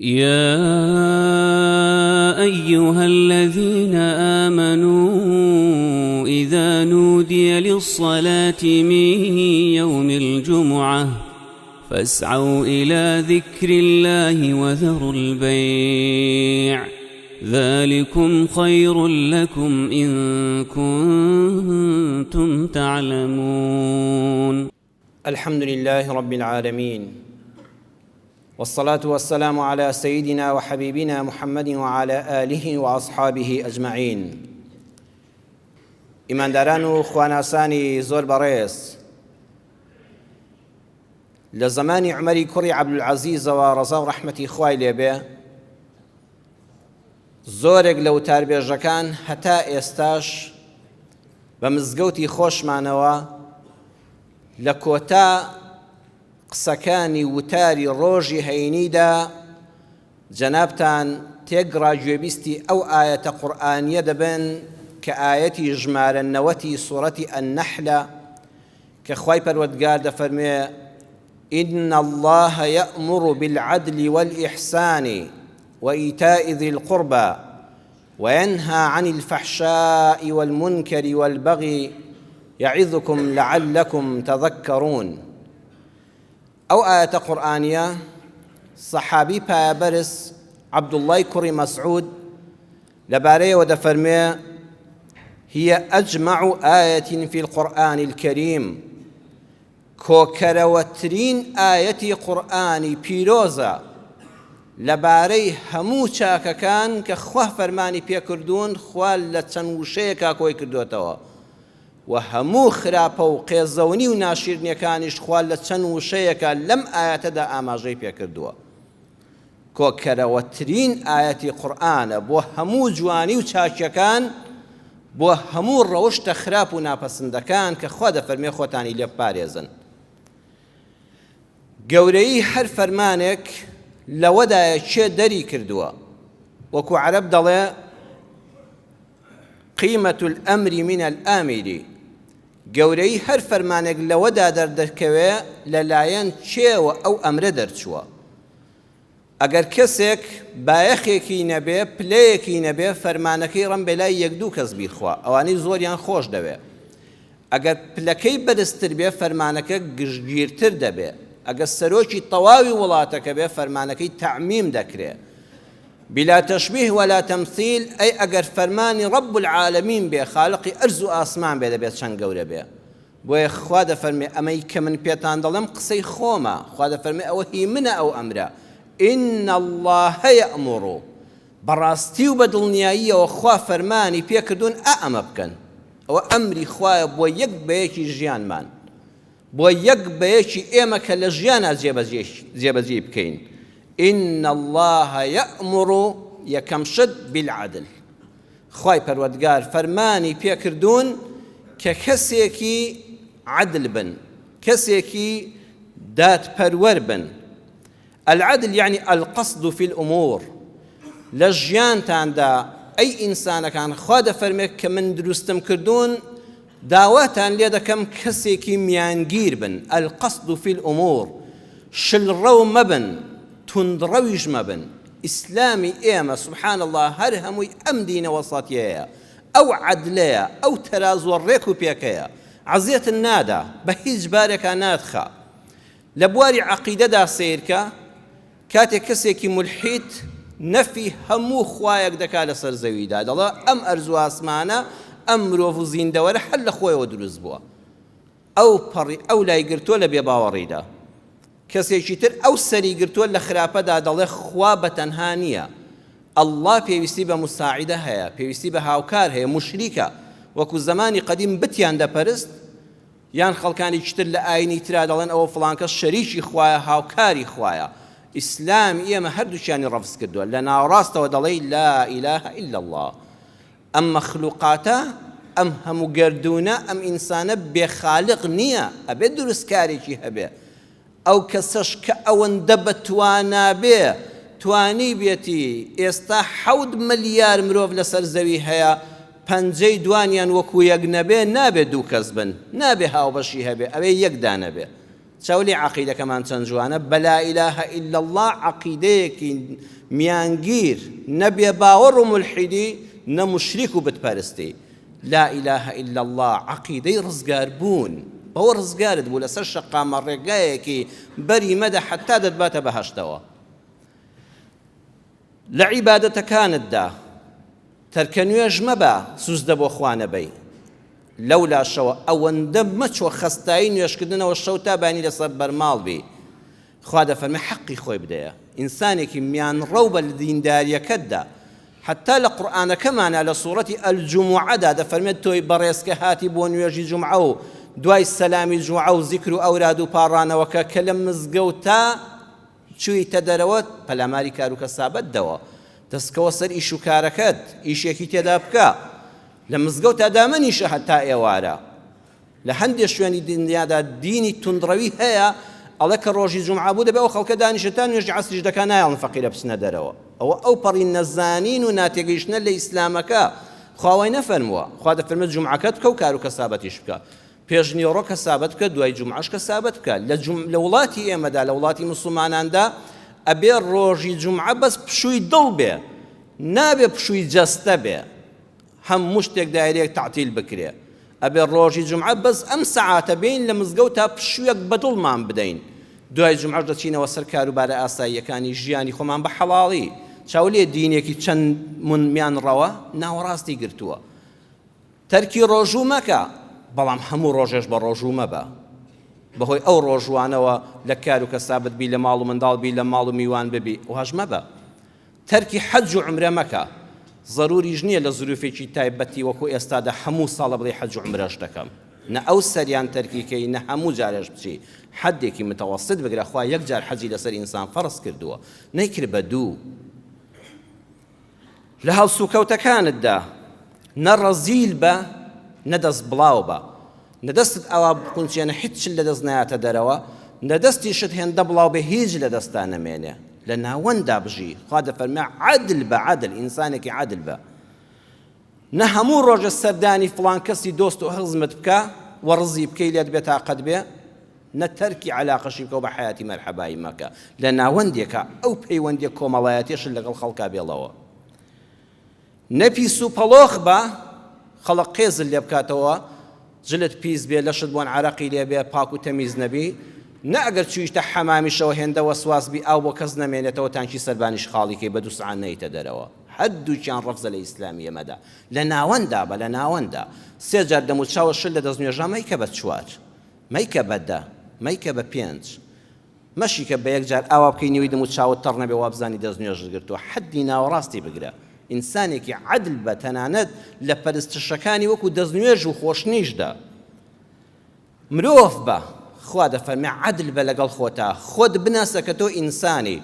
يا أيها الذين آمنوا إذا نودي للصلاة من يوم الجمعة فاسعوا إلى ذكر الله وذروا البيع ذلكم خير لكم إن كنتم تعلمون. الحمد لله رب العالمين، والصلاة والسلام على سيدنا وحبيبنا محمد وعلى آله وأصحابه أجمعين. ئیمانداران و خواناسانی زۆر بەڕێز، لە زمانی عومەری کوڕی عەبدولعەزیزەوە ڕەزا و ڕەحمەتی خوای لێبێ، زۆرێک لە وتاربێژەکان هەتا ئێستاش بە مزگەوتی خۆشمانەوە لە کۆتا قسەکانی وتاری ڕۆژی هەینیدا جەنابتان تێگڕا گوێبیستی ئەو ئایەتە قورئانیە دەبن کە ئایەتی ژمارە 90 سوورەتی النەحلە کە خوای پەروەردگار دەفەرمێ إن الله يأمر بالعدل والإحسان وإيتاء ذي القربى وينهى عن الفحشاء والمنكر والبغي يعظكم لعلكم تذكرون. أو آية قرآنية صحابي بابرس عبد الله كري مسعود لباريه ودفرمي هي أجمع آية في القرآن الكريم، كوكروترين آية قرآني بيروزا لباري همو چاككان كخواه فرماني بيكردون خوال لتنوشيكا كوي كردوتوا وهمو خراپە و قێزەونی و ناشیرنیەکانیش خوال لە چەند وشەیەکە لەم ئاەتەدا ئاماژەی پێکردووە. کۆکەرەوەترین ئاەتی قورئانە بۆ هەموو جوانی و چاکیەکان، بۆ هەموو ڕەوشتە خراپ و ناپەسندەکان کە خوا دەفەرمێ خۆتانی لێ بپارێزن. گەورەی هەر فەرمانێک لەوەدایە چێ دەری کردووە، وەکو عەرەب دەڵێ قيمة الأمر من الآمر، گەورەی هەر فەرمانێک لەوەدا دەردەکەوێ لەلایەن چێوە ئەو ئەمرە دەرچووە. ئەگەر کەسێک بایەخێکی نەبێ، پلەیەکی نەبێ، فەرمانەکەی ڕەم بێ لای یەک دوو کەس بیرخوا، ئەوانەی زۆریان خۆش دەوێ. ئەگەر پلەکەی بەرزتر بێ، فەرمانەکە گشتگیرتر دەبێ. ئەگەر سەرۆکی تەواوی وڵاتەکە بێ، فەرمانەکەی تەعمیم دەکرێ. بلا تشبيه ولا تمثيل، أي أجر فرماني رب العالمين بي خالقي أرز آسمان بي دبيت شان قورة بي بوي خواد فرمي أمي كمن بيتان ظلم قصي خوما خواد فرمي أو هي منا أو أمرا إن الله يأمر براستي وبدلنياية وخوا فرماني بيكردون أأمبكن أو أمري خوا بو يك بيشي جيان مان بو يك بيشي إيمك لجيانا زيبزي بكين. إن الله يأمر يكمشد بالعدل، خواي پروردگار فرماني بيكردون ككسيكي عدل بن، كسيكي دات پرور بن. العدل يعني القصد في الأمور. لجيان تاندا أي إنسان كان خواد فرميك كمن درستم كردون داواتان ليدا كم كسيكي ميانگير بن. القصد في الأمور شل رو مبن تندرويج مبن. إسلامي إيما سبحان الله هر هموي أم دين وسطية أو عدلية أو ترازو الريكو بيكيا عزية النادا بهيج بارك نادخا لبواري عقيدة دا سيركا كاتي كسيكي ملحيد نفي همو خوايك دكا لسر زويدا دالا أم أرزو آسمانا أم روفو زين دور حل خواي ودروز بوا أو لا يقرتو لبي باوريدا کەسێکی تر ئەو سەری گرتووە لە خراپەدا دەڵێ خوا بەتەنها نییە، ئەڵڵا پێویستی بە موساعیدە هەیە، پێویستی بە هاوکار هەیە، موشریکە. وەکو زمانی قەدیم بتیان دەپەرست، یان خەڵکانی تر لە ئاینی ترا دەڵێن ئەوە فڵان کەس شەریکی خوایە، هاوکاری خوایە. ئیسلام ئێمە هەردووچیانی ڕەفز کردووە، لە ناوەڕاستەوە دەڵێ لا ئیلاهە ئیلا الله. ئەم مەخلوقاتە، ئەم هەموو گەردوونە، ئەم ئینسانە بێخالق نییە، ئەبێت دروستکارێکی هەبێ. ئەو کەسەش کە ئەوەندە بەتوانا بێ، توانی بێتی ئێستا 7 ملیار مرۆڤ لەسەر زەوی هەیە، 5 دوانیان وەکو یەک نەبێ، نابێ دوو کەس بن، نابێ هاوبەشی هەبێ، ئەوێ یەکدا نەبێ. چاولی عەقیدەکەمان چەند جوانە بە لا ئیلاهە ئیلا الله عەقیدەیەکی میانگیر نەبێ باوەڕ و مولحیدی نە موشریک و بتپەرستی لا ئیلاهە ئیلا الله عەقیدەی ڕزگار بوون بەوە ڕزگارت بوو لەسەر شەقامە ڕێگایەکی بەری مەدە حەتا دەتباتە بەهەشتەوە لە عیبادەتەکانتدا تەرکە نوێژ مەبە سوزدە بۆ خوا نەبەی لەو لاشەوە ئەوەندە مەچۆ خەستایی نوێشکردنەوە شەو تا بانی لەسەر بەرماڵ بی خوا دەفەرمێ حەقی خۆی بدەیە ئینسانێکی میانڕەو بە دینداریەکەتدا حتا لە قورئانەکەمانە لە سوورەتی ئەلجوموعەدا دەفەرمێت تۆی بەڕێزکە هاتی بۆ نوێژی جومعە و دوای سەلامی جومعە و زیکر و ئەوراد و پاڕانەوەکە کە لە مزگەوتە چوویتە دەرەوە پەلاماری کار و کەسابەتدەوە دەستکەوە سەر ئیش و کارەکەت ئیشێکی تێدا بکە لە مزگەوتە دامەنیشە هەتا ئێوارە لە هەندێک شوێنی دنیادا دینی توندڕەوی هەیە ئەڵێ کە ڕۆژی جومعە بوو دەبێ ئەو خەڵکە دانیشتان نوێژی عەسریش دەکا نایەڵن فەقیرە بچنە دەرەوە ئەو پەڕی نەزانین و ناتێگەیشتنە لە ئیسلامەکە خواوای نەفەرمووە خوا دەفەرمێت جومعەکەت بکە و کار و کەسابەتیش بکە پێش نیوەڕۆ کەسابەت بکە دوای جومعەش کەسابەت بکە لە وڵاتی ئێمەدا لە وڵاتی موسڵماناندا ئەبێ ڕۆژی جومعە بەس پشووی دڵ بێ نابێ پشووی جەستە بێ هەموو شتێک دایرەیەک تعتیل بکرێ ئەبێ ڕۆژی جومعە بەس ئەم سەعاتە بین لە مزگەوت تا پشوویەک بەدڵمان بدەین دوای جومعەش دەچینەوە سەر کاروبارە ئاساییەکانی ژیانی خۆمان بە حەڵاڵی چاولێ دینێکی چەند میان ڕەوە ناوەڕاستی گرتووە تەرکی ڕۆژوو مەکە بەڵام هەموو ڕۆژێش بە ڕۆژوو مەبە بەهۆی ئەو ڕۆژوانەوە لە کار و کەسابەت بی لە ماڵ و منداڵ بی لە ماڵ و میوان ببی وهاش مەبە تەرکی حەج و عومرە مەکە ضروریش نییە لە زروفێکی تایبەتی وەکو ئێستادا هەموو ساڵە بڵێ حەج و عومرەش دەکەم نە ئەو سەریان تەرکیکەی نە هەموو جارێش بچی حەدێکی متەوەسط بگرە خوا یەک جار حەجی لەسەر ئینسان فەرض کردووە نەیکرد بە دوو لە هەڵسوکەوتەکانتدا نە ڕەزیل بە نەدەست بڵاو بە نەدەستت ئەوا بقونچێنە هیچ لە دەست نایاتە دەرەوە نەدەستیشت هێندە بڵاو بە هیچ لە دەستا نەمێنێ لە ناوەندا بژی خوا دەفەرمێ عەدل بە عەدل ئینسانێکی عەدل بە نە هەموو ڕۆژە سەردانی فڵان کەسی دۆست و هەزمت بکە و ڕزی بکەی لێت بێت تاقەت بێ نە تەرکی عەلاقەشی بکە و بە حەیاتی مەرحەبایی مەکە لە ناوەندێکە ئەو پەیوەندێک کۆمەڵایەتیش لەگەڵ خەڵکا بێڵەوە نەپیس و پەڵۆخ بە خەڵق قێزل لێ بکاتەوە جلت پیس بێ لەشت بۆن عەرەقی لێ بێ پاک و تەمیز نەبی نە ئەگەر چویشتە حەمامیشەوە هێندە وەسواس بی ئاو بۆ کەس نەمێنێتەوە تانکی سەربانیش خاڵیکەی بە دوو سەعات نەیتە دەرەوە هەردووکیان ڕەفزە لە ئیسلامی ئێمەدا لە ناوەندا بە لە ناوەندا سێ جار دەموت چاوە شل لە دەستنوێژە مەیکە بە چوار مەیکە بە دە مەیکە بە پێنج مەشیکە بە یەک جار ئاوا بکەی نیوی دەموت چاوت تەڕ نەبێ وابزانی دەستنوێژت گرتووە حەدی ناوەڕاستی بگرە ئینسانێکی عەدل بە تەنانەت لە پەرستشەکانی وەکو دەستنوێژ و خۆشنیشدا مرۆڤ بە خوا دەفەرمێ عەدل بە لەگەڵ خۆتا خۆت بناسە کە تۆ ئینسانی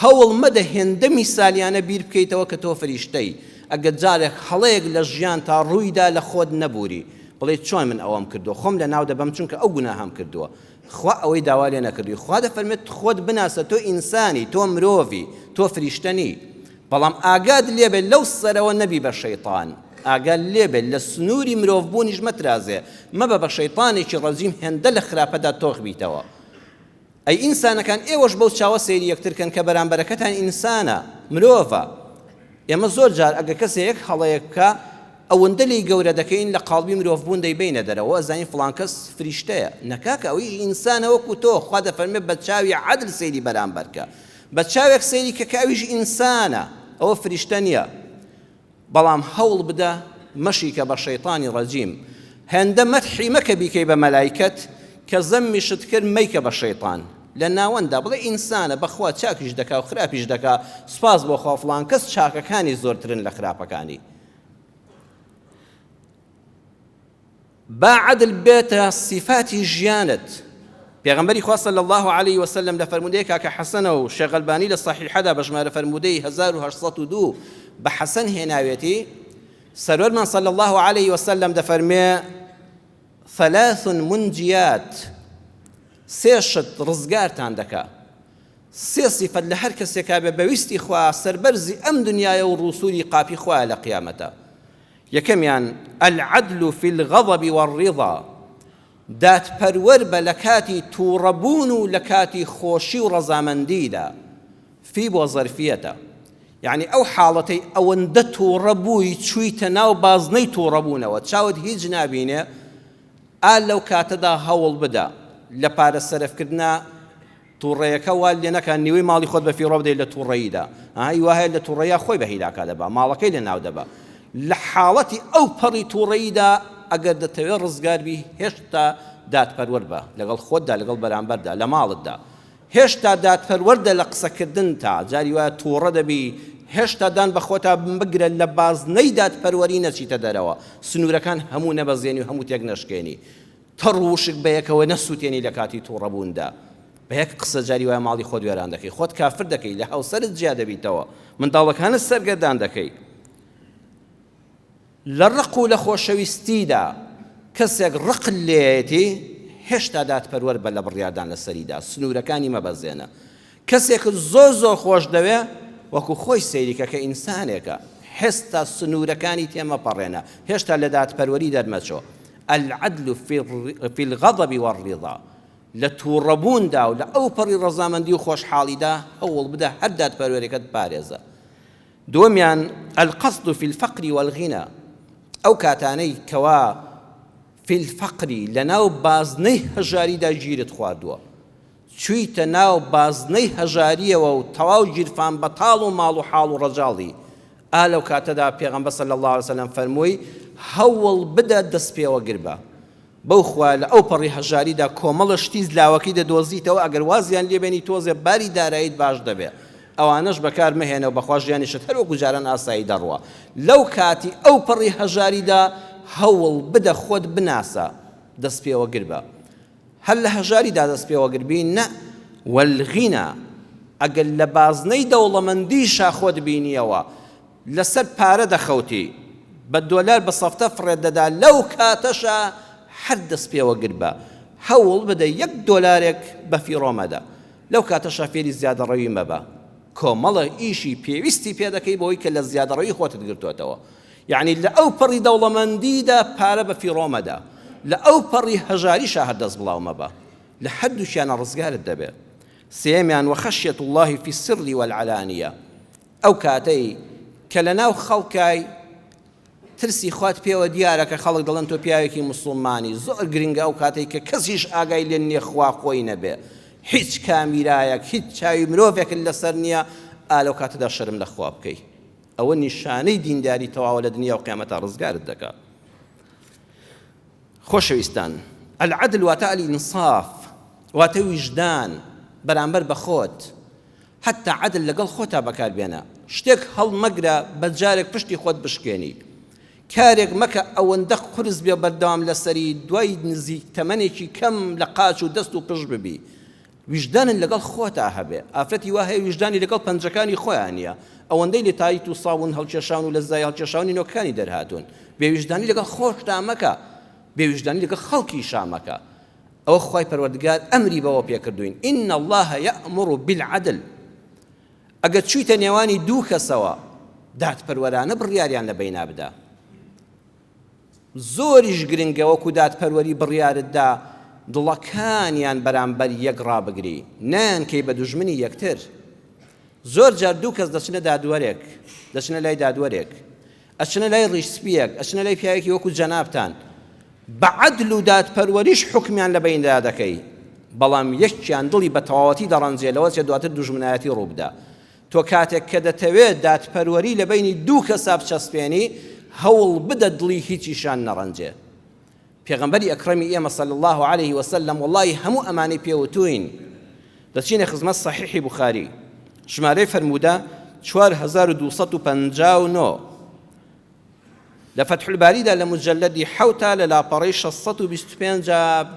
هەوڵ مەدە هێندە میسالیانە بیر بکەیتەوە کە تۆ فریشتەی ئەگەر جارێک هەڵەیەک لە ژیان تا ڕوویدا لە خۆت نەبووری بڵێ چۆن من ئەوەم کردووە خۆم لە ناو دەبەم چونکە ئەو گوناهام کردووە خوا ئەوەی داوا لێ نەکردووی خوا دەفەرمێت خۆت بناسە تۆ ئینسانی تۆ مرۆڤی تۆ فریشتەنی بەڵام ئاگاد لێبێت لەو سەرەوە نەبی بە شەیطان ئاگال لێبێت لە سنووری مرۆڤبوونیش مەترازێ مەبە بە شەیطانێکی ڕەجیم هێندە لە خراپەدا تۆخ بیتەوە ئەی ئینسانەکان ئێوەش بەو چاوە سەیری یەکترکەن کە بەرامبەرەکەتان ئینسانە مرۆڤە ئێمە زۆر جار ئەگە کەسێک یەک هەڵەیەک بکە ئەوەندە لی گەورە دەکەین لە قاڵبی مرۆڤبوون دەیبینە دەرەوە ئەزانین فڵان کەس فریشتەیە نەکاکە ئەوەی ئینسانە وەکو تۆ خوا دەفەرمێت بە چاوی عەدل سەیری بەرامبەرکە بە چاوێک سەیری کە ئەویش ئینسانە ئەوە فریشتە نییە بەڵام هەوڵ بدە مەشیکە بە شەیطانی ڕەجیم هێندە مەدحی مەکە بیکەی بە مەلایکەت کە زەممیشت کرد مەیکە بە شەیطان لە ناوەندا بڵێ ئینسانە بەخوا چاکیش دەکا و خراپیش دەکا سوپاس بۆ خوا فڵان کەس چاکەکانی زۆرترن لە خراپەکانی با عەدل بێتە سیفاتی ژیانت پێغەمبەری خوا صلی الله علیه وسلم لە فەرمودەیەکا کە حەسەنە و شێخ ئەلبانی لە صەحیحەدا بە ژمارە فەرمودەی 1802 بە حەسەن هێناوێتی سەرۆرمان صلی الله علیه وسلم دەفەرمێ ثلاث منجیات سێ شت ڕزگارتان دەکا سێ صیفەت لە هەر کەسێکا بێ بەویستی خوا سەربەرزی ئەم دنیایە و ڕوسوری قاپی خوایە لە قیامەتە یەکەمیان العدل في الغضب والرضا دادپەروەر بە لە کاتی تووڕەبوون و لە کاتی خۆشی و ڕەزامەندیدا فی بۆ زەرفیەتە یعنی ئەو حاڵەتەی ئەوەندە تووڕەبووی چوویتە ناو بازنەی تووڕەبوونەوە چاوت هیچ نابینێ ئال لەو کاتەدا هەوڵ بدە لە پارە سەرفکردنا تووڕەیەکە وا لێ نەکە نیوەی ماڵی خۆت بە فیڕۆ بدەیت لە تووڕەییدا هی وایە لە تووڕەیە خۆی بە هیلاکا دەبا ماڵەکەی لە ناو دەبا لە حاڵەتی ئەو پەڕی تووڕەییدا ئەگەر دەتەوێت ڕزگار بی هێشتا دادپەروەر بە لەگەڵ خۆتدا لەگەڵ بەرامبەردا لە ماڵتدا هێشتا دادپەروەردە لە قسەکردن تا جاری وایە تووڕە دەبی هێشتا دان بە خۆتا بگرە لە بازنەی دادپەروەری نەچیتە دەرەوە سنوورەکان هەموو نەبەزێنی و هەموو تێک نەشکێنی تەڕ وشک بەیەکەوە نەسووتێنی لە کاتی تووڕەبووندا بە یەک قسە جاری وایە ماڵی خۆت وێران دەکەی خۆت کافر دەکەی لە هاوسەرت جیا دەبیتەوە منداڵەکانت سەرگەردان دەکەی لە ڕق و لە خۆشەویستیدا کەسێک ڕق لێتی هێشتا دادپەروەر بە لە بڕیاردان لەسەریدا سنوورەکانی مەبەزێنە کەسێک زۆر خۆش دەوێ وەکو خۆی سەیریکە کە ئینسانێکە هێستا سنوورەکانی تێمەپەڕێنە هێشتا لە دادپەروەری دەرمەچۆ العدل في الغضب والرضا لە تووڕەبووندا و لە ئەو پەڕی ڕەزامەندی و خۆشحاڵیدا هەوڵ بدە هەر دادپەروەرێکت پارێزە دووەمیان القصد في الفقر والغنى ئەو کاتانەی کەوا في الفقر لەناو بازنەی هەژاریدا گیرت خواردووە چوویتە ناو بازنەی هەژاریەوە و تەواو گیرفان بەتاڵ و ماڵ و حاڵ و ڕەجاڵی لەو کاتەدا پێغەمبەر صلی الله علیه وسلم فەرمووی هەوڵ بدە دەست پێوە گربە بەو خوا لە ئەو پەڕی هەژاریدا کۆمەڵە شتی زلاوەکەی دەدۆزیتەوە ئەگەر وازیان لێبێنی تۆزێ باری داراییت باش دەبێ ئەوانەش بەکار مەهێنەوە بەخوا ژیانیشت هەر وەکو جاران ئاسایی دەڕوە لەو کاتی ئەو پەڕی هەژاریدا هەوڵ بدە خۆت بناسە دەست پێوە گربە هەر لە هەژاریدا دەست پێوە گربی نە والغینا ئەگەر لە بازنەی دەوڵەمەندیشا خۆت بینیەوە لەسەر پارە دەخەوتی بە دۆلار بە سەفتە فڕێت دەدا لەو کاتەشە هەر دەست پێوە گربە هەوڵ بدە یەک دۆلارێک بە فیڕۆمەدا لەو کاتەشە فێری زیادەڕەوی مەبە کۆمەڵە ئیشی پێویستی پێ دەکەی بۆی کە لە زیادەڕەوی خۆتت گرتوێتەوە یعنی لە ئەو پەڕی دەوڵەمەندیدا پارە بە فیڕۆمەدا لە ئەو پەڕی هەژاریشا هەر دەست بڵاو مەبە لە هەردووشیانە ڕزگارت دەبێت سێمیان وەخەشیەت الله في السر والعلانیە ئەو کاتەی کە لە ناو خەڵکای ترسی خوات پێوە دیارە کە خەڵک دەڵێن تۆ پیاوێکی موسڵمانی زۆر گرنگە ئەو کاتەی کە کەسیش ئاگای لێ نییە خوا خۆی نەبێ هیچ کامیرایەک هیچ چاوی مرۆڤێک لەسەر نییە لەو کاتەدا شەرم لە خوا بکەی ئەوە نیشانەی دینداری تەواوە لە دنیا و قیامەتە ڕزگارت دەکات خۆشەویستان العدل واتە الئینصاف واتە ویژدان بەرامبەر بە خۆت حتا عدل لەگەڵ خۆتا بەکاربێنە شتێک هەڵمەگرە بە جارێک پشتی خۆت بشکێنی کارێک مەکە ئەوەندە قورس بێ بەردەوام لەسەری دوای نزیک تەمەنێکی کەم لە قاچ و دەست و پشت ببی ویژدانن لەگەڵ خۆتا هەبێ ئافرەتی وا هەیە ویژدانی لەگەڵ پەنجەکانی خۆیان نییە ئەوەندەی لێ تایت و ساون هەڵکێشان و لە زای هەڵکێشانی نۆکانی دەرهاتوون بێویژدانی لەگەڵ خۆشتا مەکە بێویژدانی لەگەڵ خەڵکی شامەکە ئەوە خوای پەروەردگار ئەمری بەوە پێکردوین ئین الله یەئمر بالعدل ئەگەر چوویتە نێوانی دوو کەسەوە دادپەروەرانە بڕیاریان لە بەینا بدە زۆریش گرنگە وەکو دادپەروەری بڕیارتدا دڵەکانیان بەرامبەر یەک ڕابگری نانکەی بە دوژمنی یەکتر زۆر جار دوو کەس دەچنە دادوەرێک دەچنە لای دادوەرێک ئەچنە لای ڕیشسپیەک ئەچنە لای پیاوێکی وەکو جەنابتان بە عەدل و دادپەروەریش حوکمیان لە بەیندا دەکەی بەڵام یەکیان دڵی بە تەواوەتی دەڕەنجێ لەوە چێ دواتر دوژمنایەتی ڕووبدا تۆ کاتێک کە دەتەوێت دادپەروەری لە بینی دوو کەسا بچەسپێنی هەوڵ بدە دڵی هیچیشان نەڕەنجێ پێغەمبەری ئەکرەمی ئێمە صلی الله عليه وسلم وەڵڵاهی هەموو ئەمانەی پێوتوین دەچینە خزمەت صحیحی بوخاری ژمارەی فەرموودە 4259 لە فتح الباریدا لە مجلدی حوتا لە لاپەڕەی 625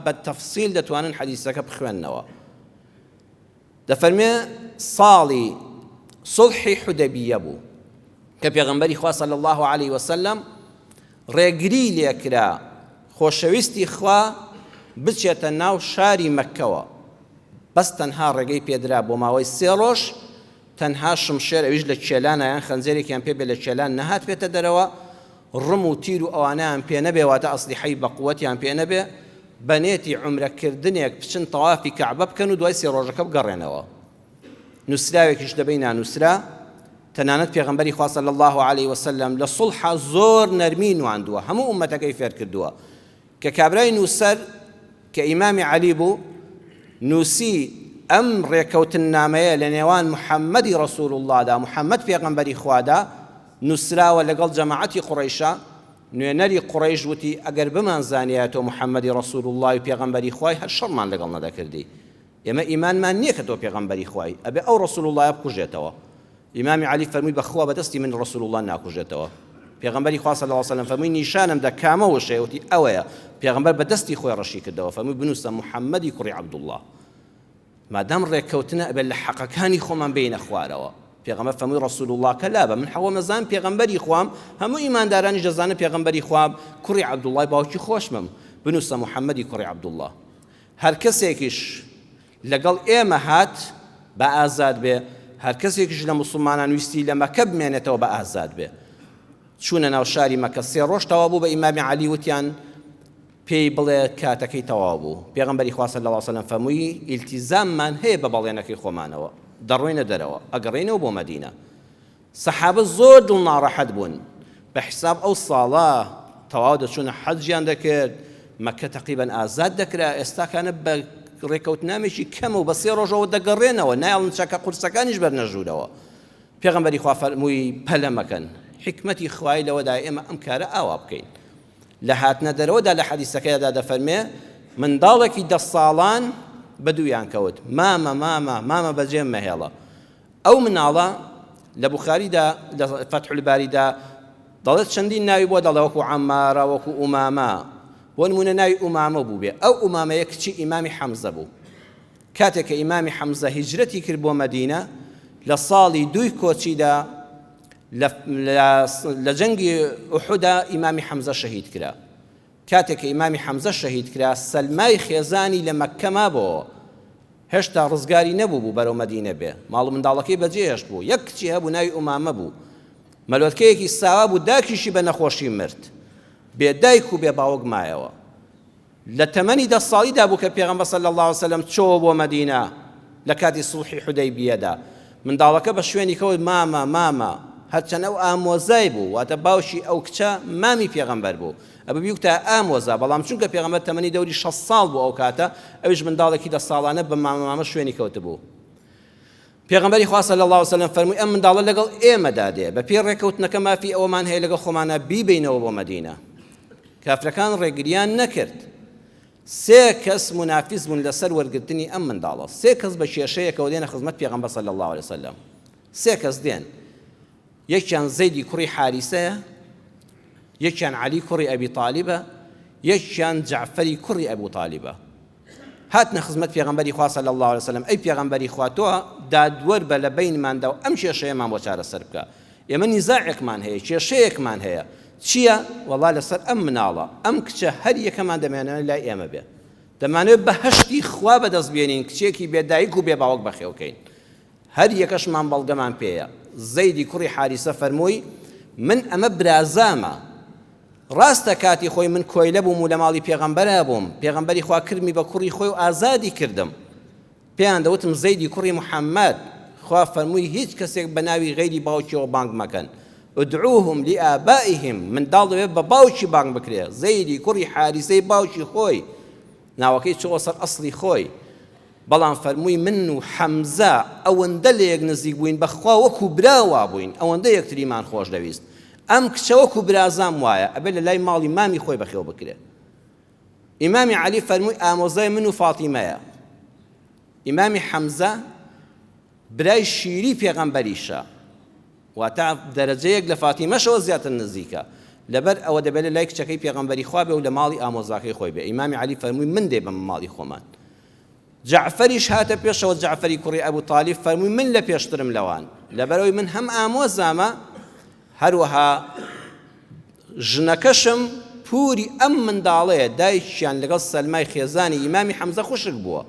بە تەفسیل دەتوانن حەدیسەکە بخوێننەوە دەفەرمێ ساڵی سڵحی حودەبیە بوو کە پێغەمبەری خوا صلی الله عليه وسلم ڕێگری لێکرا خۆشەویستی خوا بچێتە ناو شاری مەککەوە بەس تەنها ڕێگەی پێدرا بۆ ماوەی 3 ڕۆژ تەنها شمشێر ئەویش لە کێلانە یان خەنجەرێکیان پێ بێ لە کێلان نەهات پێتە دەرەوە ڕم و تیر و ئەوانەیان پێ نەبێ واتە ئەسلیحەی بە قووەتیان پێ نەبێ بەنێتی عومرەکردنێک بچن تەوافی کەعبە بکەن و دوای 3 ڕۆژەکە بگەڕێنەوە. نووسراوێکیش دەبێ نانووسرا، تەنانەت پێغەمبەری خوا صلی الله علیه وسلم لە سوڵحە زۆر نەرمی نواندووە، هەموو ئومەتەکەی فێر کردووە کە کابرای نووسەر کە ئیمامی عەلی بوو نووسی ئەم ڕێکەوتنامەیە لە نێوان محەممەدی ڕەسوول اللهدا، محەممەد پێغەمبەری خوادا نووسراوە لەگەڵ جەماعەتی قوڕەیشە. نوێنەری قوڕەیش وتی ئەگەر بمانزانیایەتەوە محەممەدی ڕەسوول الله و پێغەمبەری خوای هەر شەڕمان لەگەڵ نەدەکردی. ئێمە ئیمانمان نییە کە تۆ پێغەمبەری خوای، ئەبێ ئەو ڕەسوول الله بکوژێتەوە. ئیمامی عەلی فەرمووی بەخوا بەدەستی من ڕەسوول الله ناکوژێتەوە. پێغەمبەری خوا صلی الله علیه وسلم فەرمووی نیشانم دا کامە وشەیە، وتی ئەوەیە. پێغەمبەر بەدەستی خۆی ڕەشی کردەوە، فەرمووی بنووسە محەممەدی کوڕی عەبدوڵڵاه. مادام ڕێککەوتنە ئەبێت لە حەقەکانی خۆمان بینە خوارەوە. پێغەمبەر فەرمووی ڕەسوول الله کەلا بە من حەوە مەزان پێغەمبەری خوام، هەموو ئیماندارانی دەزانن پێغەمبەری خوام کوڕی عەبدوڵڵای باوکی خۆشمم، بنووسە محەممەدی کوڕی عەبدوڵڵاه. هەر کەسێکیش لەگەڵ ئێمە هات بە ئازاد بێ، هەر کەسێکیش لە موسڵمانان ویستی لە مەکە بمێنێتەوە بە ئازاد بێ. چوونە ناو شاری مەکە 3 ڕۆژ تەواو بوو بە ئیمامی عەلی وتیان پێی بڵێ کاتەکەی تەواو بوو. پێغەمبەری خوا صلی الله علیه وسلم فەرمووی ئیلتیزاممان هەیە بە بەڵێنەکەی خۆمانەوە، دەڕۆینە دەرەوە ئەگەڕێنەوە بۆ مەدینە. سەحابە زۆر دڵ ناڕەحەت بوون بە حیساب ئەو ساڵە تەواو دەچوونە حەجیان دەکرد، مەکە تەقریبەن ئازاد دەکرا. ئێستاکانە بە ڕێکەوتنامێکی کەمە و بە 3 ڕۆژەوە دەگەڕێنەوە، نایڵن چەکە قورسەکانیش بەرنەژوورەوە. پێغەمبەری خوا فەرمووی پەلە مەکەن، حکمەتی خوای لەوەدا ئێمە ئەم کارە ئاوا بکەین. لە هاتنە دەرەوەدا لە حەدیسەکەیدا دەفەرمێ منداڵێکی 10 ساڵان بە دوویان کەوت، مامە بەجێم مەهێڵە. ئەو مناڵە لە بوخاریدا لە فەتح الباریدا دەڵێت چەندین ناوی بۆ دەڵێ، وەکو عەمارە، وەکو ئومامە. بۆ نمونە ناوی ئومامە بوو بێ. ئەو ئومامەیە کچی ئیمامی حەمزە بوو. کاتێک کە ئیمامی حەمزە هیجرەتی کرد بۆ مەدینە لە ساڵی 2 کۆچیدا لە جەنگی ئوحودا ئیمامی حەمزە شەهید کرا. کاتێک کە ئیمامی حەمزە شەهید کرا سەلمای خێزانی لە مەککە مابەوە، هێشتا ڕزگاری نەبوو بوو بەرەو مەدینە بێ، ماڵ و منداڵەکەی بەجێهێشت بوو. یەک کچی هەبوو ناوی ئومامە بوو، مەلۆتکەیەکی ساوا بوو، داکیشی بە نەخۆشی مرد، بێدایک و بێ باوەک مایەوە. لە تەمەنی 10 ساڵیدا بوو کە پێغەمبەر صلی الله علیه وسلم چۆوە بۆ مەدینە لە کاتی سوڵحی حودەیبیەدا. منداڵەکە بە شوێنی کەوت مامە، هەرچەند ئەو ئامۆزای بوو، واتە باوشی ئەو کچە مامی پێغەمبەر بوو، ئەبە بیوتە ئامۆزا. بەڵام چونکە پێغەمبەر تەمەنی دەوری 6 ساڵ بوو ئەو کاتە، ئەویش منداڵێکی 10 ساڵانە بە مامە شوێنی کەوت بوو. پێغەمبەری خوا صلی الله علیه وسلم فەرمووی ئەم منداڵە لەگەڵ ئێمەدا دێ، بە پێ ڕێکەوتنەکە مافی ئەوەمان هەیە لەگەڵ خۆمانە بیبینەوە بۆ مەدینە. کافرەکان ڕێگریان نەکرد. 3 کەس منافیس بوون لەسەر وەرگرتنی ئەم منداڵە. 3 کەس بە کێشەیەکەوە دێنە خزمەت پێغەمبەر صلی الله علیه وسلم. 3 کەس دێن. یەکیان زەیدی کوڕی حارسەیە، یەکیان عەلی کوڕی ئەبی تاالبە، یەکیان جەعفەری کوڕی ئەبوو تاالبە. هاتنە خزمەت پێغەمبەری خوا صلی الله علیه وسلم. ئەی پێغەمبەری خوا، تۆ دادوەربە لە بینماندا و ئەم کێشەیەمان بۆ چارەسەر بکە. ئێمە نیزاعێکمان هەیە، کێشەیەکمان هەیە. چییە؟ وەڵا لەسەر ئەم مناڵە، ئەم کچە هەر یەکەمان دەمێنێت لای ئێمە بێ. دەمانوێت بە هەشتی خوا بەدەست بێنین، کچێکی بێدایک و بێ باوەک بەخێوکەین. هەر یەکەشمان بەڵگەمان پێیە. زەیدی کوڕی حارسە فەرمووی من ئەمە برازامە. ڕاستە کاتی خۆی من کۆیلە بووم و لە ماڵی پێغەمبەرە بووم، پێغەمبەری خوا کرمی بە کوڕی خۆی و ئازادی کردم. پێیان دەوتم زەیدی کوڕی محەممەد. خوا فەرمووی هیچ کەسێک بە ناوی غەیری باوکیەوە بانگ مەکەن، ادعوهم لآبائهم، منداڵ دەوێت بە باوکی بانگ بکرێ. زەیدی کوڕی حارسەی باوکی خۆی، ناوەکەی چوە سەر ئەسڵی خۆی. بەڵام فەرمووی من و حەمزە ئەوەندە لە یەک نزیک بووین، بەخوا وەکو براوا بووین، ئەوەندە یەکتریمان خۆش دەویست. ئەم کچە وەکو برازام وایە، ئەبێ لە لای ماڵی مامی خۆی بەخێو بکرێ. ئیمامی عەلی فەرمووی ئامۆزای من و فاتیمەیە. ئیمامی حەمزە برای شیری پێغەمبەریشە، واتە دەرەجەیەک لە فاتیمەشەوە زیاتر نزیکە، لەبەر ئەوە دەبێت لە لای کچەکەی پێغەمبەری خوا بێ و لە ماڵی ئامۆزاکەی خۆی بێ. ئیمامی عەلی فەرمووی من دێ بە ماڵی خۆمان. جعفەریش هاتە پێشەوە، جعفەری کوڕی ئەبوو تاالب فەرمووی من لە پێشترم لەوان، لەبەرەوەی من هەم ئامۆزامە، هەروەها ژنەکەشم پوری ئەم منداڵەیە، دایکیان لەگەڵ سەلمای خێزانی ئیمامی حەمزە خوشک بووە.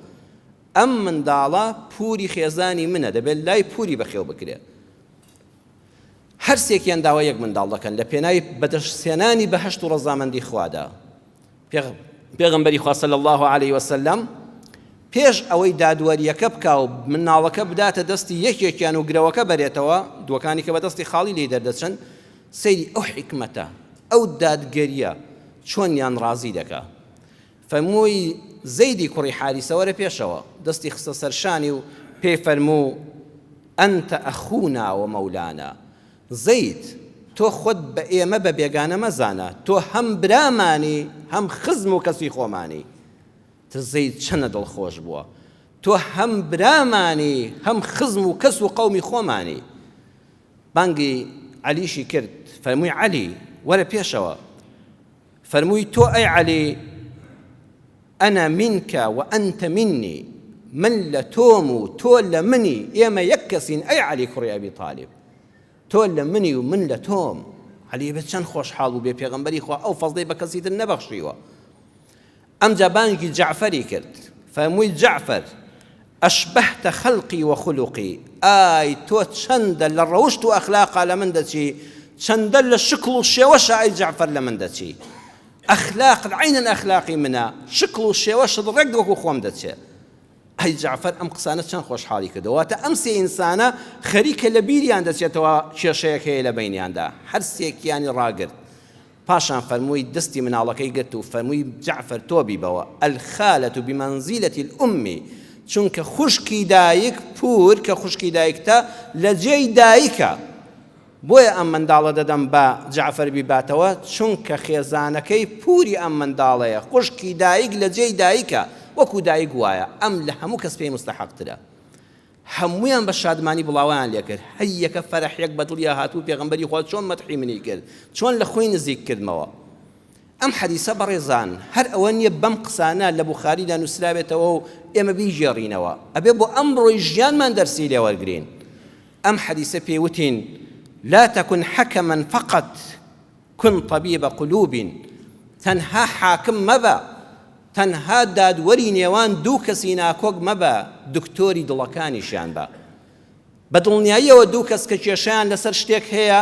ئەم منداڵە پوری خێزانی منە، دەبێت لای پوری بەخێو بکرێت. هەرسێکیان داوای یەک منداڵ دەکەن لە پێناوی بەدەستهێنانی بەهەشت و ڕەزامەندی خوادا. پێغەمبەری خوا صلی الله علیه وسلم پێش ئەوەی دادوەریەکە بکا و مناڵەکە بداتە دەستی یەکێکیان و گرەوەکە بەرێتەوە دووەکانی کە بە دەستی خاڵی لێ دەردەچن سەیری ئەو حیکمەتە ئەو دادگەریە چۆنیان ڕازی دەکا فەرمووی زەیدی کوڕی حاریسە وەرە پێشەوە دەستی خستە سەرشانی و پێی فەرموو ئەنتە ئەخونا و مەولانا زەید تۆ خۆت بە ئێمە بە بێگانە مەزانە تۆ هەم برامانی هەم خزم و کەسی خۆمانی زەید چەنە دڵخۆش بووە تۆ هەم برامانی هەم خزم و کەس و قەومی خۆمانی بانگی عەلیشی کرد فەرمووی عەلی وەرە پێشەوە فەرمووی تۆ ئەی عەلی ئەنا منکە و ئەنتە منی من لە تۆم و تۆ لە منی ئێمە یەک کەسین ئەی عەلی کوڕی ئەبی طالب تۆ لە منی و من لە تۆم عەلی بێت چەند خۆشحاڵ بوو بێ پێغەمبەری خوا ئەو فەزڵەی بە کەسی تر نەبەخشیوە ئەمجا بانگی جەعفەری کرد فەرمووی جەعفەر ئەشبەهتە خەڵقی وەخولوقی ئای تۆ چەندە لە ڕەوشت و ئەخلاقا لە من دەچی چەندە لە شکڵ و شێوەشە ئای جەعفەر لە من دەچی ئەخلاق عینەن ئەخلاقی منە شکڵ و شێوەشت ڕێک وەکو خۆم دەچێت ئەی جەعفەر ئەم قسانە چەند خۆشحاڵی کردەوە واتە ئەم سێ ئینسانە خەریکە لە بیریان دەچێتەوە کێشەیەک هەیە لە بەینیاندا هەر سێکیانی ڕاگرت پاشان فەرمووی دەستی مناڵەکەی گرت و فەرمووی جەعفەر تۆ بیبەوە ئەلخالەت بمەنزیلەتی الئومی چونکە خوشکی دایک پور کە خوشکی دایکتە لە جێی دایکە بۆیە ئەم منداڵە دەدەم بە جەعفەر بیباتەوە چونکە خێزانەکەی پوری ئەم منداڵەیە خوشکی دایک لە جێی دایکە وەکو دایک وایە ئەم لە هەموو کەس پێی مستەحەقترە هەموویان بە شادمانی بڵاویان لێ کرد هەیەکە فەرەحێک بەدڵیا هاتوو پێغەمبەری خوا چۆن مەدحی منی کرد چۆن لە خۆی نزیک کردمەوە ئەم حەدیسە بەڕێزان هەر ئەوە نییە بەم قسانە لە بوخاریدا نووسرابێتەوە و ئێمە بیژێڕینەوە ئەبێ بۆ ئەمڕۆی ژیانمان دەرسی لێ وەرگرین ئەم حەدیسە پێوتین لا تكن حكما فقط كن طبيب قلوب تەنها حاکم مەبە تەنها دادوەری نێوان دوو کەسی ناکۆک مەبە دکتۆری دڵەکانیشیان بە بە دڵنیاییەوە دوو کەس کە کێشەیان لەسەر شتێک هەیە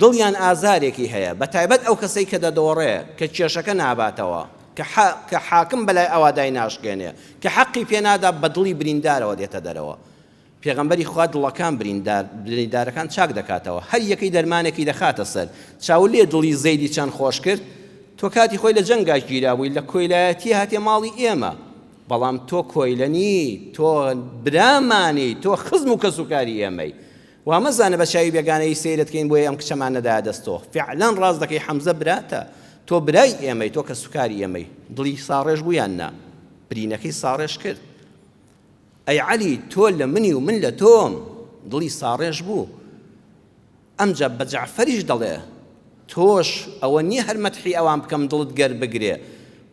دڵیان ئازارێکی هەیە بە تایبەت ئەو کەسەی کە دەدۆڕێ کە کێشەکە ناباتەوە کە حاکم بەلای ئەوادای ناشکێنێ کە حەقی پێنادا بە دڵی بریندارەوە دێتە دەرەوە پێغەمبەری خوا دڵەکان بریندارەکان چاک دەکاتەوە هەر یەکەی دەرمانێکی دەخاتە سەر چاو لێ دڵی زەیدی چەند خۆش کرد تۆ کاتی خۆی لە جەنگاش گیرابووی لە کۆیلایەتی هاتێ ماڵی ئێمە بەڵام تۆ کۆیلەنی تۆ برامانی تۆ خزم و کەسوکاری ئێمەی وا مەزانە بە چاوی بێگانەی سەیرەتکەین بۆیە ئەم کچەمان نەدایە دەستۆ فعلەن ڕاز دەکەی حەمزە براتە تۆ برای ئێمەی تۆ کەسوکاری ئێمەی دڵی ساڕێژ بوویان نا برینەکەی ساڕێژ کرد ئەی عەلی تۆ لە منی و من لە تۆم دڵی ساڕێژ بوو ئەمجا بە جەعفەریش دەڵێ تۆش ئەوە نییە هەر مەدحی ئەوان بکەم دڵت گەر بگرێ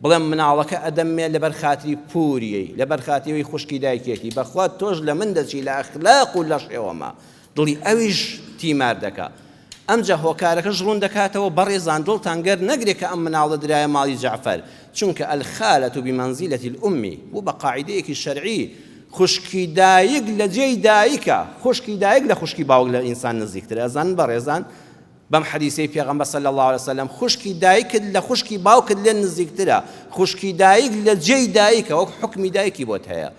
بڵێم مناڵەکە ئەدەمێ لەبەر خاتری پوریەی لەبەر خاتریەوەی خوشکی دایکێتی بەخوا تۆش لە من دەچی لە ئەخلاق و لە شێوەمە دڵی ئەویش تیمار دەکا ئەمجا هۆکارەکە ژڕون دەکاتەوە بەڕێزان دڵتان گەر نەگرێ کە ئەم مناڵە درایە ماڵی جەعفەر چونکە ئەلخالەت بمەنزیلەتی الئومی بوو بە قاعیدەیەکی شەرعی خوشکی دایک لە جێی دایکە خوشکی دایک لە خوشکی باوک لە ئینسان نزیکترە ئەزان بەڕێزان بەم حەدیسەی پێغەمبەر صلی الله علیه وسلم خوشکی دایکت لە خوشکی باوکت لێ نزیکترە خوشکی دایک لە جێی دایکە وەک حکمی دایکی بۆت هەیە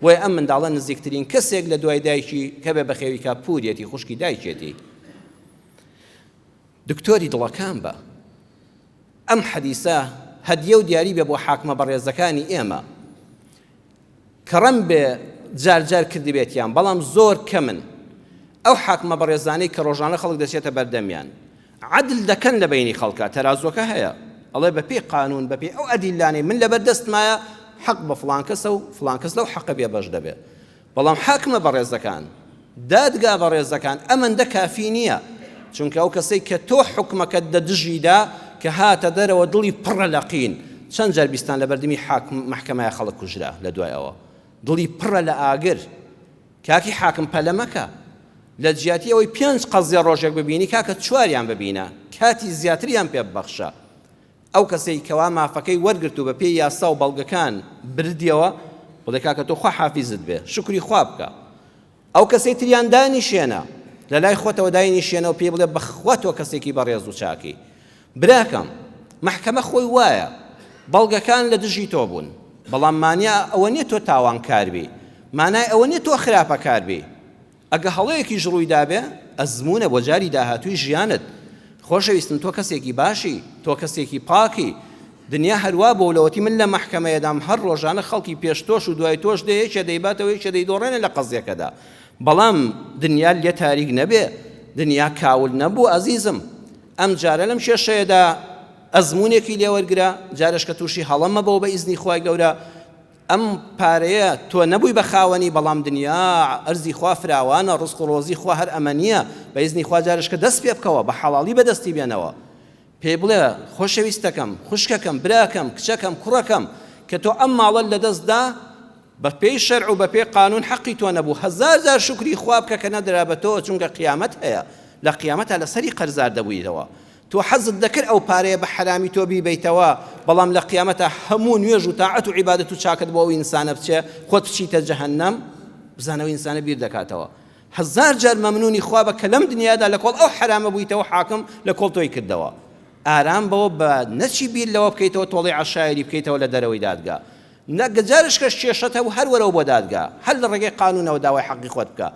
بۆیە ئەم منداڵە نزیکترین کەسێک لە دوای دایکی کە بێ بەخێوی کا پوریەتی خوشکی دایکێتی دکتۆری دڵەکان بە ئەم حەدیسە هەدیە و دیاری بێ بۆ حاکمە بەڕێزەکانی ئێمە کە ڕەم بێ جارجار کردی بێتیان بەڵام زۆر کەمن ئەو حاکمە بەڕێزانەی کە ڕۆژانە خەڵک دەچێتە بەردەمیان عەدل دەکەن لە بەینی خەڵکە تەرازۆکە هەیە ئەڵێ بە پێی قانون بە پێی ئەو ئەدیلانەی من لەبەر دەستمایە حەق بە فڵان کەسە و فڵان کەس لەو حەقە بێ بەش دەبێت بەڵام حاکمە بەڕێزەکان دادگا بەڕێزەکان ئەمەندە کافی نییە چونکە ئەو کەسەی کە تۆ حکمەکەت دەدژیدا کە هاتە دەرەوە دڵی پڕە لەقین چەند جار بیستان لە بەردەمی محکەمەیە خەڵک کوژرا لە دوای ئەوە دڵی پڕە لە ئاگر کاکی حاکم پەلەمەکە لە جیاتی ئەوەی 5 قەزیە ڕۆژێک ببینی کاکە 4یان ببینە کاتی زیاتریان پێ ببەخشە ئەو کەسەی کەوا مافەکەی وەرگرت و بە پێی یاسا و بەڵگەکان بردیەوە بڵێ کاکە تۆ خوا حافیزت بێ شکری خوا بکە ئەو کەسەی تریان دانیشێنە لە لای خۆتەوە داینیشێنەوە پێی بڵێ بەخوا تۆ کەسێکی بەڕێز و چاکی براکەم محکەمە خۆی وایە بەڵگەکان لە دژی تۆ بوون بەڵام مانیا ئەوە نییە تۆ تاوانکار بی مانای ئەوە نییە تۆ خراپەکار بی ئەگە هەڵەیەکیش ڕوویدا بێ ئەزمونە بۆ جاری داهاتووی ژیانت خۆشەویستم تۆ کەسێکی باشی تۆ کەسێکی پاکی دنیا هەروە بۆ لەوەتی من لە مەحکەمەیەدام هەر ڕۆژانە خەڵکی پێشتۆش و دوای تۆش دەیەکێ دەیباتەوە یەکێ دەیدۆڕێنە لە قەزیەکەدا بەڵام دنیا لێ تاریک نەبێ دنیا کاول نەبوو ئەزیزم ئەم جارە لەم شێشەیەدا ئەزمونێکی لێوەرگرا جارش کە تووشی هەڵەمە بەوە بە ئیزنی خوای گەورە ئەم پارەیە تۆ نەبووی بە خاوەنی بەڵام دنیا ئەرزی خوا فراوانە ڕزق و ڕۆزی خوا هەر ئەمە نییە بە ئیزنی خوا جارش کە دەست پێ بکەوە بە حەڵاڵی بەدەستی بێنەوە پێ بڵێ خۆشەویستەکەم خوشکەکەم براکەم کچەکەم کوڕەکەم کە تۆ ئەم ماڵە لەدەستدا بە پێی شەرع و بە پێی قانون حەقی تۆ نەبوو هەزار جار شکری خوا بکە کە نەدرا بە تۆ چونکە قیامەت هەیە لە قیامەتە لەسەری قەرزار دەبوویتەوە تۆ حەزت دەکرد ئەو پارەیە بە حرامی تۆ بیبەیتەوە بەڵام لە قیامەتە هەموو نوێژ و تاعەت و عیبادەت و چاکت بۆ ئەو ئینسانە بچێ خۆت بچیتە جەهەنەم بزانەوە ئینسانە بیر دەکاتەوە هەزار جار مەمنونی خوا بە کە لەم دنیادا لە کۆڵ ئەو حرامە بوویتەوە حاکم لە کۆڵ تۆی کردەوە ئارام بەوە بە نەچی بیر لەوە بکەیتەوە تۆڵی عەشایری بکەیتەوە لە دەرەوەی دادگا نەگەجارش کە کێشەتە و هەر وەرەوە بۆ دادگا هەر لە ڕێگەی قانونەوە داوای حەقی خۆت بکە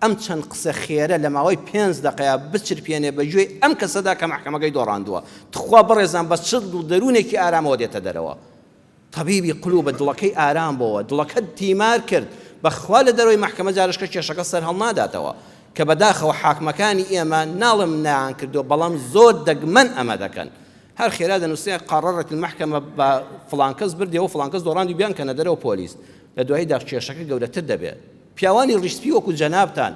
ئەم چەند قسە خێرە لە ماوەی 5 دقەیە بچرپێنێ بەگوێی ئەم کەسەدا کە مەحکەمەکەی دۆڕاندووە تخوا بڕێزان بە چڵ و دەروونێکی ئارامەوە دێتە دەرەوە طەبیبی قلوبە دڵەکەی ئارام بۆوە دڵەکەت تیمار کرد بەخوا لە دەرەوەی مەحکەمە جارشکە کێشەکە سەر هەڵناداتەوە کە بەداخەوە حاکمەکانی ئێمە ناڵم نایان کردو بەڵام زۆر دەگمەن ئەمە دەکەن هەر خێرا دەنووسێ قەرەرەت المەحکەمە بە فڵان کەس بردێەوە فڵان کەس دۆڕاندی بیان کەنە دەرەوە پۆلیس لە دواییدا کێشەکە گەورەتر دەبێت پیاوانی ڕیشتپی وەکو جەنابتان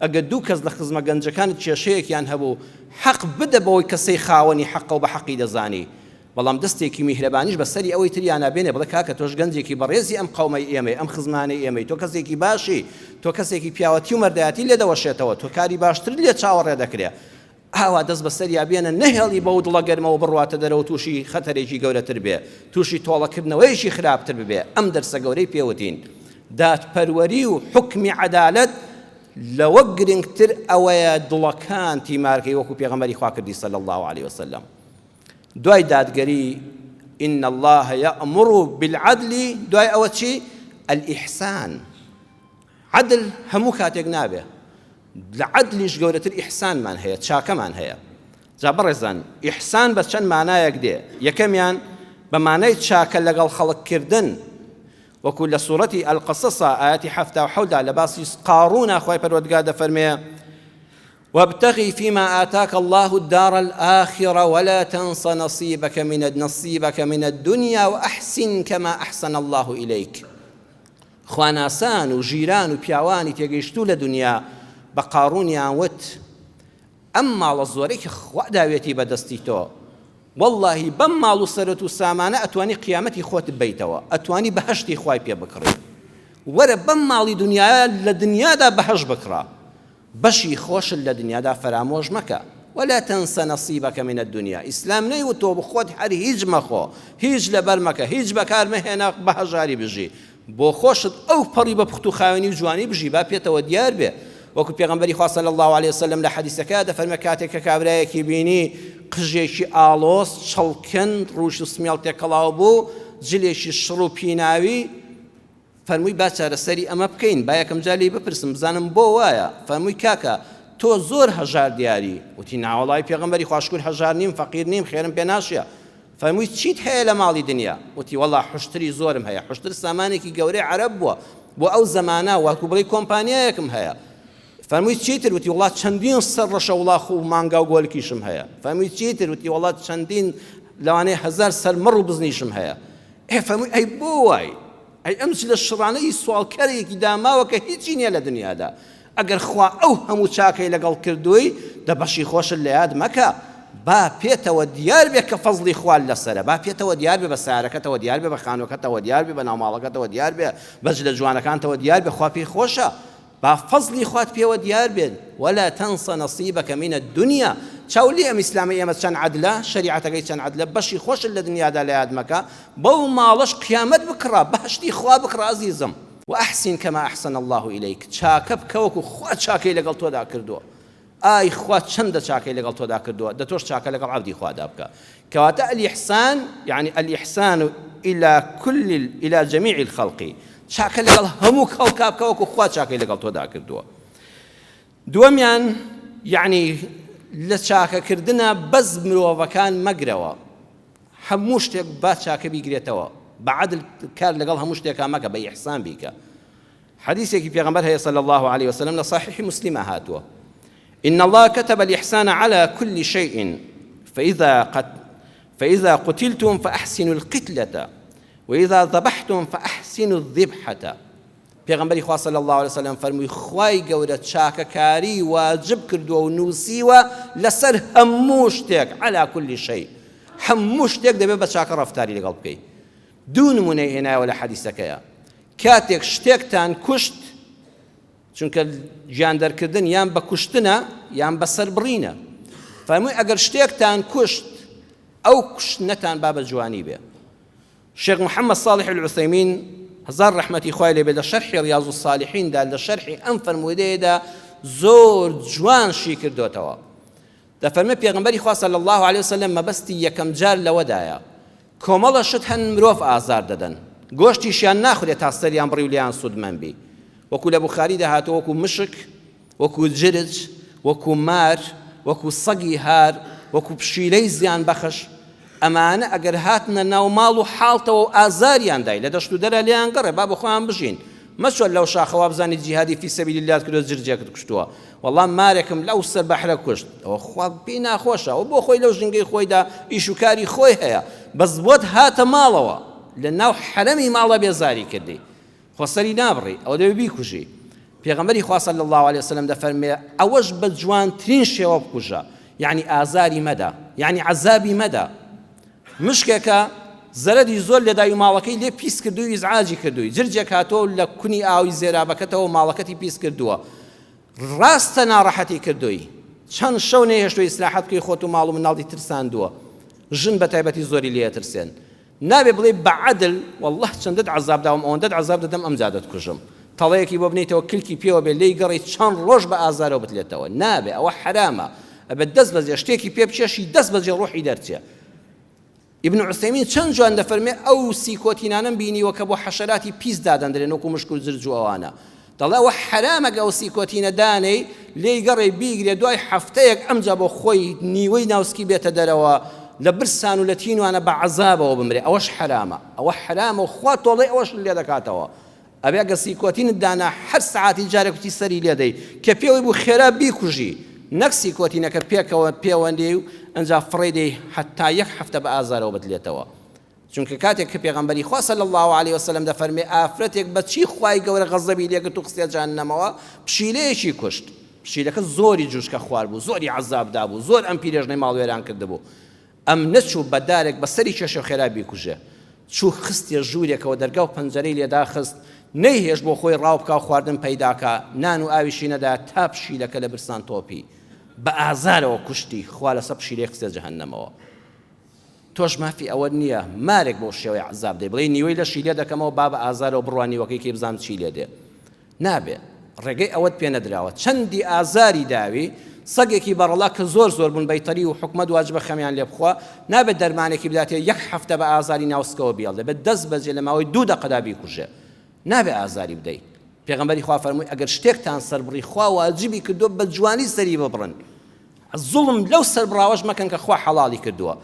ئەگە دوو کەس لە خزمە گەنجەکانت کێشەیەکیان هەبوو حەق بدە بەوەی کەسەی خاوەنی حەقە و بە حەقی دەزانی بەڵام دەستێکی میهرەبانیش بەسەری ئەوەی تریانە بێنێ بڵێ کاکە تۆش گەنجێکی بەڕێزی ئەم قەومەی ئێمەی ئەم خزمانەی ئێمەی تۆ کەسێکی باشی تۆ کەسێکی پیاوەتی و مەردایەتی لێ دەوەشێتەوە تۆ کاری باشتر لێ چاوەڕێ دەکرێ ئاوا دەست بەسەریا بێنە نەهێڵی بەو دڵە گەرمەوە بڕواتە دەرەوە تووشی خەتەرێکی گەورەتر بێ تووشی تۆڵەکردنەوەیشی خراپتر ببێ ئەم دەرسە گەورەی پێوتین دادپەروەری و حکمی عەدالەت لەوە گرنگتر ئەوەیە دڵەکان تیمارکەی وەکو پێغەمبەری خوا کردی صلی الله عليه وسلم دوای دادگەری إن الله يأمر بالعدل دوای ئەوە چی الإحسان عدل هەموو کاتێک نابێ لە عدلیش گەورەتر ئیحسانمان هەیە چاکەمان هەیە جا بەڕێزان ئیحسان بە چەند مانایەک دێ یەکەمیان بە مانای چاکە لەگەڵ خەڵککردن وەکو لە سوورەتی القەسەسە ئاەتی 77 لە باسی قارون خوای پەروەردگار دەفەرمێ وابتغي فيما آتاك الله الدار الآخرة ولا تنس نصيبك من الدنيا وأحسن كما أحسن الله إليك خواناسان و ژیران و پیاوانی تێگەیشتوو لە دنیا بە قارونیان وت ئەم ماڵە زۆرەی کە خوا داوێتی بەدەستی تۆ واللهی بەم ماڵ و سەرەت و سامانە ئەتوانی قیامەتی خۆت ببەیتەوە ئەتوانی بەهەشتی خوای پێ بکڕی وەرە بەم ماڵی دنیا لە دنیادا بەهەش بکڕە بەشی خۆشت لە دنیادا فرامۆژ مەکە ولا تنس نصيبك من الدنيا ئیسلام نەیوت تۆ بخۆت هەر هیچ مەخۆ هیچ لەبەر مەکە هیچ بەکار مەهێنە بەهەژاری بژی بۆ خۆشت ئەو پەڕی بە پوخت و خاوێنی و جوانی بژی با پێتەوە دیار بێ وەکو پێغەمبەری خوا صلی الله عليه وسلم لە حەدیثەکە دەفەرمێ کاتێک کە کابرایەکی بینی قژێکی ئاڵۆز چەڵکن ڕوش و سمێڵ تێکەڵاو بوو جلێکی شڕ و پیناوی فەرمووی با چارەسەری ئەمە بکەین با یەکەم جا لێی بپرسم بزانم بۆ وایە فەرمووی کاکە تۆ زۆر هەژار دیاری وتی ناوەڵای پێغەمبەری خوا شکر هەژار نیم فەقیر نیم خێرم پێ ناشیە فەرمووی چیت هەیە لە ماڵی دنیا وتی وەڵا حوشتری زۆرم هەیە حوشتر سامانێکی گەورەی عەرەب بووە بۆ ئەو زەمانە وەکو بڵێ کۆمپانیایەکم هەیە فەرمووی چیتر وتی وڵات چەندین سەر ڕەشە وڵاخ و مانگا و گۆلکیشم هەیە فەرمووی چیتر وتی وڵات چەندین لەوانەیە هەزار سەر مەڕ و بزنیشم هەیە فەرمووی ئەی بۆ وای ئەی ئەمچ لە شڕانەی سوالکەرێکی داماوە کە هیچی نییە لە دنیادا ئەگەر خوا ئەو هەموو چاکەی لەگەڵ کردووی دەبەشی خۆشت لە یاد مەکە با پێتەوە دیار بێ کە فەزڵی خوال لەسەرە با پێتەوە دیار بێ بە سارەکەتەوە دیار بێ بە خانووەکەتەوە دیار بێ بە ناوماڵەکەتەوە دیار بێ بەج لە جوانەکانتەوە دیار بێ خوا پێی خۆشە با فەزڵی خوات پێوە دیار بێت ولا تنس نصيبك من الدنيا چاولی ئەم ئیسلامی ئێمە چەند عەدلە شەریعەتەکەی چەند عەدلە بەشی خۆشت لە دنیادا لە یاد مەکە بەو ماڵەش قیامەت بکڕە بەهەشتی خوا بکڕە عەزیزم وأحسن كما أحسن الله إليك چاکە بکە وەکو خوا چاکەی لەگەڵ تۆدا کردووە ئای خوا چەندە چاکەی لەگەڵ تۆدا کردووە دە تۆش چاکە لەگەڵ عەبدی خوادا بکە کەواتە الإحسان يعني الإحسان إلى جميع الخلق چاکە لەگەڵ هەموو خەڵکا بکە وەکو خوا چاکەی لەگەڵ تۆدا کردووە دووەمیان يعني لە چاکەکردنە بەس مرۆڤەکان مەگرەوە هەموو شتێک با چاکە بیگرێتەوە بەعەدل کار لەگەڵ هەموو شتێکا مەکە بە ئیحسان بیکە حديثك في غنبر صلى الله عليه وسلم لصحيح مسلم هاتوا إن الله كتب الإحسان على كل شيء فإذا قتلتم فأحسنوا القتلة وإذا ذبحتم فأحسنوا الذبحة في غنبر صلى الله عليه وسلم فرمي خواي قولة شاكا كاري واجب كردو ونوسيوا لسر هموشتك على كل شيء هموشتك دبي بشاكا رفتاري لقلبكي دون منيهنا ولا حديثك يا کاتێک شتێکتان کوشت چونکە گیاندەرکردن یان بە کوشتنە یان بە سەربڕینە فەرمووی ئەگەر شتێکتان کوشت ئەو کوشتنەتان با بە جوانی بێ شێخ محەممەد صالح العوثەیمین هەزار ڕەحمەتی خوای لێ بێ لە شەرحی ڕیاض الصالحیندا لە شەرحی ئەم فەرموودەیەدا زۆر جوانشی کردوتەوە دەفەرمێ پێغەمبەری خوا صلی الله علیه وسلم مەبەستی یەکەم جار لەوەدایە کۆمەڵە شت هەن مرۆڤ ئازار دەدەن گۆشتیشیان ناخورێت تا سەریان بڕی و لیان سوودمەند بی وەکو لە بوخاریدا هاتووە وەکو مشک وەکو جرج وەکو مار وەکو سەگی هار وەکو پشیلەی زیان بەخش ئەمانە ئەگەر هاتنە ناو ماڵ و حاڵتەوە و ئازاریان دای لە دەشت و دەرە لیان گەڕێ با بە خۆیان بژین مەچۆن لەو شاخەوە بزانیت جیهادی فی سەبیل الله کردو جرجێکت کوشتووە وەڵام مارێکم لەو سەر بەحرە کوشت ئەوە خوا پێی ناخۆشە و بۆ خۆی لەو ژنگەی خۆیدا ئیش و کاری خۆی هەیە بەس بۆت هاتە ماڵەوە لە ناو حرەمی ماڵە بێزاری کردی خۆسەری نابڕی ئەو دەبێ بیکوژی پێغەمبەری خوا صلی الله علیه وسلم دەفەرمێ ئەوەش بە جوانترین شێوە بکوژە یعنی ئازاری مەدە یعنی عەزابی مەدە مشکێکە زەرەری زۆر لە دای و ماڵەکەی لێ پیس کردووی ئیزعاجی کردووی جرجێک هاتۆ لە کونی ئاوی زێرابەکەتەوە ماڵەکەتی پیس کردووە ڕاستە ناڕەحەتی کردووی چەند شەو نەهێشتووی ئیسراحەت بکەی خۆت و ماڵ و مناڵی ترساندووە ژن بە تایبەتی زۆری لێ ترسێن نابێ بڵێ بەعەدل والله چەندت عەزاب داوم ئەوەندەت عەزاب دەدەم ئەمجا دەتکوژم تەڵەیەکی بۆ بنیتەوە کلکی پێوە بێ لێی گەڕی چەند ڕۆژ بە ئازارەوە بتلێتەوە نابێ ئەوە حرامە ئەبێ دەست بەجێ شتێکی پێ بچێشی دەست بەجێ ڕۆحی دەرچێ ئیبن عوثەیمین چەند جوان دەفەرمێ ئەو سیکۆتینانەم بینیوە کە بۆ حەشەراتی پیس دادەندرێن وەکو مشک و زرج و ئەوانە دەڵێ ئەوە حرامە ئەو سیکۆتینە دانەی لێی گەڕێ بیگرێ دوای هەفتەیەک ئەمجا بۆ خۆی نیوەی ناوسکی بێتە دەرەوە لە برسان و لە تینوانە بە عەزابەوە بمرێ ئەوەش حرامە ئەوە حرامە و خوا تۆڵەی ئەوەش لێ دەکاتەوە ئەبێ گە سیکۆتینت دانا هەر سەعاتی جارێکی سەری لێدەی کە پێوەی بوو خێرا بیکوژی نەک سیکۆتینەکە پێکەوە پەیوەندی و ئەنجا فڕێ دەی حتا یەک هەفتە بە ئازارەوە بتلێتەوە چونکە کاتێک کە پێغەمبەری خوا صلی الله علیه وسلم دەفەرمێ ئافرەتێک بە چی خوای گەورە غەزەبی لێگرت و خستێ جەهەنەمەوە پشیلەیەکی کوشت پشیلەکە زۆری جوشکە خوار بوو زۆری عەزابدا بوو زۆر ئەم پیرێژنەی ماڵوێران کردبوو ئەم نەچوو بە دارێک بەسەری کێشە و خێرا بیکوژێ چوو خستێ ژوورێکەوە دەرگا و پەنجەرەی لێدا خست نەیهێش بۆ خۆی ڕاو بکا و خواردن پەیداکە نان و ئاویشی نەدا تا پشیلەکە لە برسان تۆپی بە ئازارەوە کوشتی خوا لەسەر پشیلەی خستێ جەهەنەمەوە تۆش مافی ئەوە نییە مارێک بۆ شێوەی عەزاب دەی بڵێ نیوەی لە شیلێ دەکەمەوە با بە ئازارەوە بڕوانیوەکەی کێ بزانم چی لێ دێ نابێ ڕێگەی ئەوەت پێ نەدراوە چەندی ئازاری داوی سەگێکی بەڕەڵا کە زۆر زۆر بوون بەیتەری و حکومەت واجبە خەمیان لێ بخوا نابێت دەرمانێکی بداتێ یەک هەفتە بە ئازاری ناوسکەوە بیاڵێ بێت دەست بەجێ لە ماوەی 2 دەقەدا بیکوژێ نابێ ئازاری بدەیت پێغەمبەری خوا فەرمووی ئەگەر شتێکتان سەربڕی خوا واجبی کردو بە جوانی سەری ببڕن زوڵم لەو سەربڕاوەش مەکەن کە خوا حەڵاڵی کردووە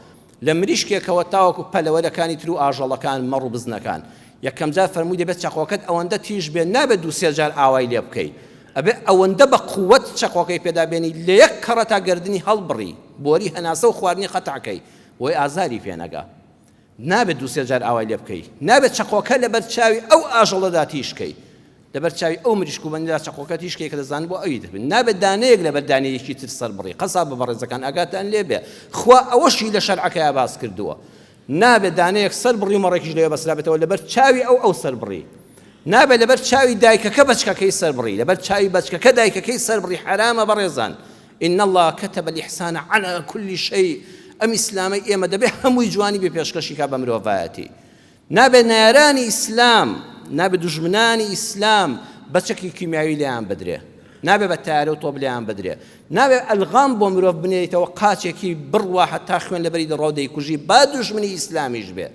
لە مریشکێکەوە تاوەکو پەلەوەرەکانی تر و ئاژەڵەکان مەڕ و بزنەکان یەکەم جار فەرمووی دەبێت چەقۆکەت ئەوەندە تیژ بێ نابێت 2-3 جار ئاوای لێ بکەیت ئەبێ ئەوەندە بە قووەت چەقۆکەی پێدابێنی لە یەک کەڕە تا گردنی هەڵبڕی بۆری هەناسە و خواردنی قەتعکەی بۆی ئازاری پێنەگا نابێت 2-3 جار ئاوای لێ بکەیت نابێت چەقۆکە لەبەر چاوی ئەو ئاژەڵەدا تیشکەی لەبەر چاوی ئەو مریشک و بەندەدا چەقۆکە تیشکەی کە دەزانن بۆ ئەوی دەبێت نابێت دانەیەک لەبەر دانەیەکی تر سەر بڕی قەساب بە بەڕێزەکان ئاگاتان لێ بێ خوا ئەوەشی لە شەرعەکەیە باس کردووە نابێت دانەیەک سەر بڕی و مەڕێکیش لێ بەسرابێتەوە لەبەر چاوی ئەو سەر بڕی نابێت لەبەر چاوی دایکەکە بەچکەکەی سەر بڕی لەبەر چاوی بەچکەکە دایکەکەی سەر بڕی حرامە بەڕێزان إن الله كتب الإحسان على كل شيء ئەم ئیسلامەی ئێمە دەبێت هەمووی جوانی بێ پێشکەشی کا بە مرۆڤایەتی نابێت نایرانی ئیسلام نابێت دوژمنانی ئیسلام بەچەکی کیمیاوی لێیان بدرێ نابێ بە تارە و تۆ بلیان بدرێ نابێ ئەلغام بۆ مرۆڤ بنێیتەوە قاچێکی بڕوا حتا خوێن لەبەری دڕۆ دەیکوژی با دوژمنی ئیسلامیش بێ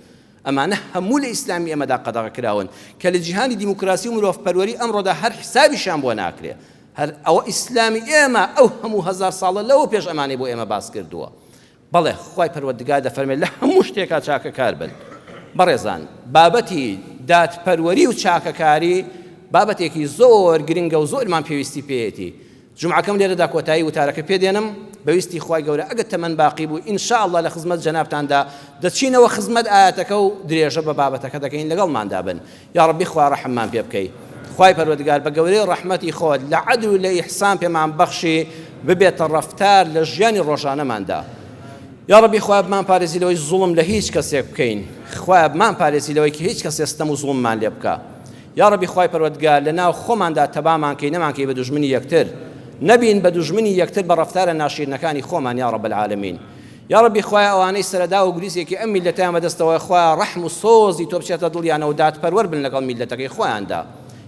ئەمانە هەموو لە ئیسلامی ئێمەدا قەدەغە کراون کە لە جیهانی دیموکراسی و مرۆڤپەروەری ئەمڕۆدا هەر حسابیشان بۆ ناکرێ هەر ئەوە ئیسلامی ئێمە ئەو هەموو هەزار ساڵە لەوە پێش ئەمانەی بۆ ئێمە باس کردووە بەڵێ خوای پەروەردگار دەفەرمێت لە هەموو شتێکا چاکەکار بن بەڕێزان بابەتی دادپەروەری و چاکەکاری بابەتێکی زۆر گرنگە و زۆرمان پێویستی پێیەتی جومعەکەم لێرەدا کۆتایی وتارەکە پێدێنم بەویستی خوای گەورە ئەگەر تەمەن باقی بوو ئینشاءالله لە خزمەت جەنابتاندا دەچینەوە خزمەت ئاەتەکە و درێژە بە بابەتەکە دەکەین لەگەڵماندا بن یا ڕەبی خوا ڕەحممان پێ بکەی خوای پەروەردگار بە گەورەی ڕەحمەتی خۆت لە عەدل و لە ئیحسان پێمان بەخشی ببێتە ڕەفتار لە ژیانی ڕۆژانەماندا یا ڕەبی خوای بمان پارێزی لەوەی زوڵم لە هیچ کەسێک بکەین خوای بمان پارێزی لەوەی کە هیچ کەسێ ستەم و زوڵممان لێ بکە یا ڕەبی خوای پەروەردگار لەناو خۆماندا تەبامان کەی نەمانکەی بە دوژمنی یەکتر نەبین بە دوژمنی یەکتر بە ڕەفتارە ناشیرنەکانی خۆمان یا ڕەب العالەمین یا ڕەبی خوای ئەوانەی سەرەدا و گریزێکی ئەم میلەتیان بەدەستەوە خوای ڕەحم و سۆزی تۆ بچێتە دڵیانە و دادپەروەر بن لەگەڵ میلەتەکەی خۆیاندا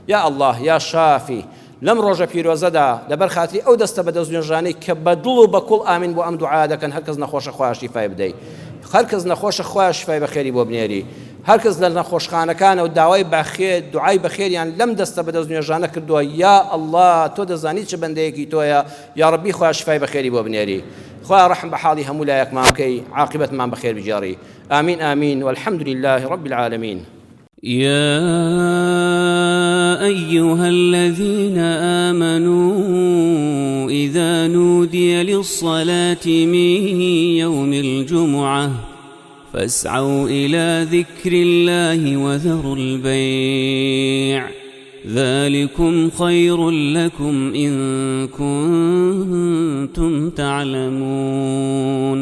یا الله یا شافی لەم ڕۆژە پیرۆزەدا لەبەر خاتری ئەو دەستە بەدەست نوێژانەی کە بە دڵ و بە کوڵ ئامین بۆ ئەم دوعا دەکەن هەرکەس نەخۆشە خوای شیفای بدەی هەرکەس نەخۆشە خوای شیفای بەخێری بۆ بنێری هەرکەس لە نەخۆشخانەکانە و داوای بەخێر دوعای بەخێریان لەم دەستە بەدەست نوێژانە کردووە یا الله تۆ دەزانی چه بەندەیەکی تۆیە یا ڕەبی خوای شیفای بەخێری بۆ بنێری خوای ڕەحم بە حاڵی هەموو لایەکمان بکەی عاقبەتمان بەخێر بجێڕی آمین آمین والحمد لله رب العالمين يا أيها الذين آمنوا إذا نودي للصلاة من يوم الجمعة فاسعوا إلى ذكر الله وذروا البيع ذلكم خير لكم إن كنتم تعلمون